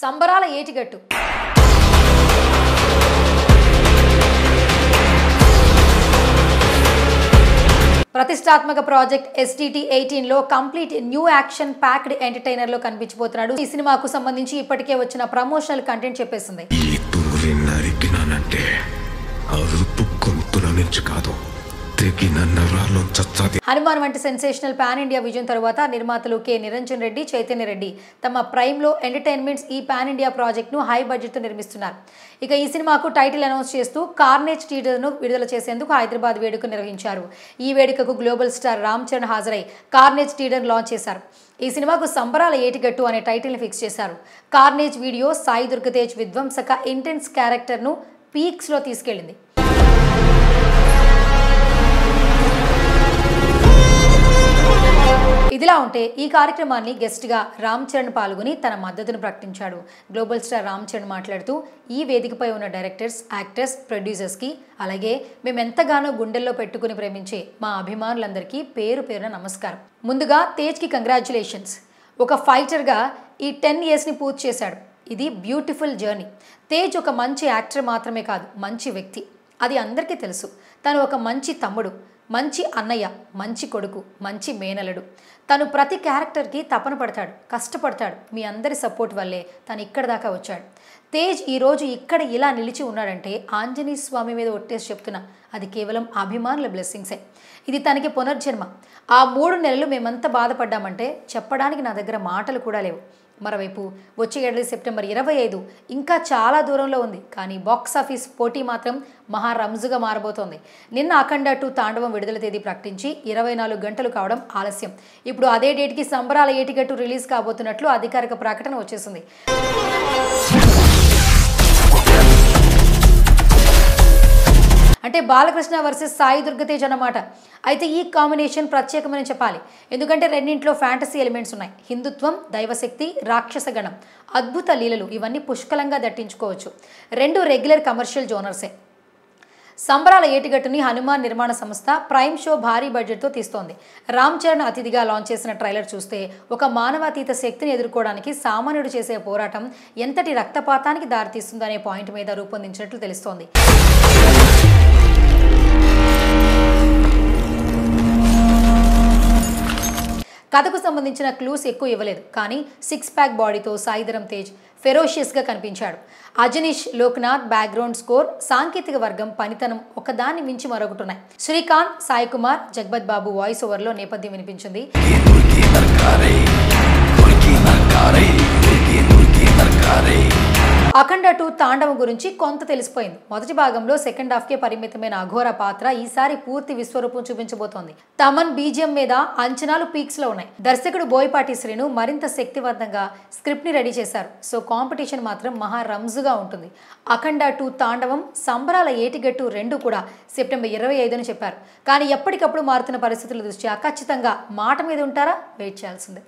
సంబరాల ఏటిగట్టు. ప్రతిష్టాత్మక project STT 18 లో complete new action packed entertainer లో కనిపించబోతున్నాడు. ఈ సినిమాకు సంబంధించి ఇప్పటికే వచ్చిన ప్రమోషనల్ కంటెంట్ చెప్పేసింది. హనుమాన్ వంటి సెన్సేషనల్ పాన్ ఇండియా విజన్ తర్వాత నిర్మాతలు కె నిరంజన్ రెడ్డి, చైతన్య రెడ్డి తమ ప్రైమ్ లో ఎంటర్టైన్మెంట్స్ ఈ పాన్ ఇండియా ప్రాజెక్ట్ ను హై బడ్జెట్ తో నిర్మిస్తున్నారు. ఇక ఈ సినిమాకు టైటిల్ అనౌన్స్ చేస్తూ కార్నేజ్ టీజర్ ను విడుదల చేసేందుకు హైదరాబాద్ వేడుక నిర్వహించారు. ఈ వేడుకకు గ్లోబల్ స్టార్ రామ్ చరణ్ హాజరై కార్నేజ్ టీజర్ లాంచ్ చేశారు. ఈ సినిమాకు సంబరాల ఏటిగట్టు అనే టైటిల్ ని ఫిక్స్ చేశారు. కార్నేజ్ వీడియో సాయి దుర్గతేజ్ విధ్వంసక ఇంటెన్స్ క్యారెక్టర్ ను పీక్స్ లో తీసుకెళ్లింది. ఇదిలా ఉంటే ఈ కార్యక్రమాన్ని గెస్ట్ గా రామ్ చరణ్ పాల్గొని తన మద్దతును ప్రకటించాడు. గ్లోబల్ స్టార్ రామ్ చరణ్ మాట్లాడుతూ ఈ వేదికపై ఉన్న డైరెక్టర్స్, యాక్టర్స్, ప్రొడ్యూసర్స్ కి అలాగే మేమెంతగానో గుండెల్లో పెట్టుకుని ప్రేమించే మా అభిమానులందరికీ పేరు పేరున నమస్కారం. ముందుగా తేజ్ కి కంగ్రాచ్యులేషన్స్. ఒక ఫైటర్ గా ఈ 10 years ని పూర్తి చేశాడు. ఇది బ్యూటిఫుల్ జర్నీ. తేజ్ ఒక మంచి యాక్టర్ మాత్రమే కాదు, మంచి వ్యక్తి. అది అందరికీ తెలుసు. తను ఒక మంచి తమ్ముడు, మంచి అన్నయ్య, మంచి కొడుకు, మంచి మేనలుడు. తను ప్రతి క్యారెక్టర్కి తపన పడతాడు, కష్టపడతాడు. మీ అందరి సపోర్ట్ వల్లే తను ఇక్కడ దాకా వచ్చాడు. తేజ్ ఈరోజు ఇక్కడ ఇలా నిలిచి ఉన్నాడంటే ఆంజనేయ స్వామి మీద ఒట్టేసి చెప్తున్నా, అది కేవలం అభిమానుల బ్లెస్సింగ్సే. ఇది తనకి పునర్జన్మ. ఆ 3 నెలలు మేమంతా బాధపడ్డామంటే చెప్పడానికి నా దగ్గర మాటలు కూడా లేవు. మరోవైపు వచ్చే ఏడాది సెప్టెంబర్ 25 ఇంకా చాలా దూరంలో ఉంది. కానీ బాక్సాఫీస్ పోటీ మాత్రం మహా రంజుగా మారబోతోంది. నిన్న అఖండ 2 తాండవం విడుదల తేదీ ప్రకటించి 24 గంటలు కావడం ఆలస్యం. ఇప్పుడు అదే డేట్కి సంబరాల ఏటిగట్టు రిలీజ్ కాబోతున్నట్లు అధికారిక ప్రకటన వచ్చేసింది. అంటే బాలకృష్ణ వర్సెస్ సాయి దుర్గతేజ్ అన్నమాట. అయితే ఈ కాంబినేషన్ ప్రత్యేకమని చెప్పాలి. ఎందుకంటే రెండింటిలో ఫ్యాంటసీ ఎలిమెంట్స్ ఉన్నాయి. హిందుత్వం, దైవశక్తి, రాక్షస గణం, అద్భుత లీలలు ఇవన్నీ పుష్కలంగా దట్టించుకోవచ్చు. 2 రెగ్యులర్ కమర్షియల్ జోనర్సే. సంబరాల ఏటిగట్టుని హనుమాన్ నిర్మాణ సంస్థ ప్రైమ్ షో భారీ బడ్జెట్తో తీస్తోంది. రామ్ చరణ్ అతిథిగా లాంచ్ చేసిన ట్రైలర్ చూస్తే ఒక మానవాతీత శక్తిని ఎదుర్కోవడానికి సామాన్యుడు చేసే పోరాటం ఎంతటి రక్తపాతానికి దారితీస్తుందనే పాయింట్ మీద రూపొందించినట్లు తెలుస్తోంది. కథకు సంబంధించిన క్లూస్ ఎక్కువ ఇవ్వలేదు. కానీ 6 ప్యాక్ బాడీతో సాయిధరం తేజ్ ఫెరోషియస్గా కనిపించాడు. అజనీష్ లోక్నాథ్ బ్యాక్గ్రౌండ్ స్కోర్, సాంకేతిక వర్గం పనితనం ఒకదాన్ని మించి మరొకటున్నాయి. శ్రీకాంత్, సాయి కుమార్, జగపత్ బాబు వాయిస్ ఓవర్లో నేపథ్యం వినిపించింది. అఖండ 2 తాండవం గురించి కొంత తెలిసిపోయింది. మొదటి భాగంలో సెకండ్ హాఫ్కే పరిమితమైన అఘోర పాత్ర ఈసారి పూర్తి విశ్వరూపం చూపించబోతోంది. తమన్ బీజిఎం మీద అంచనాలు పీక్స్ లో ఉన్నాయి. దర్శకుడు బోయపాటి శ్రీను మరింత శక్తివంతంగా స్క్రిప్ట్ ని రెడీ చేశారు. సో కాంపిటీషన్ మాత్రం మహా రంజుగా ఉంటుంది. అఖండ 2 తాండవం, సంబరాల ఏటిగట్టు 2 కూడా సెప్టెంబర్ 25 అని చెప్పారు. కానీ ఎప్పటికప్పుడు మారుతున్న పరిస్థితుల దృష్ట్యా ఖచ్చితంగా మాట మీద ఉంటారా? వెయిట్ చేయాల్సిందే.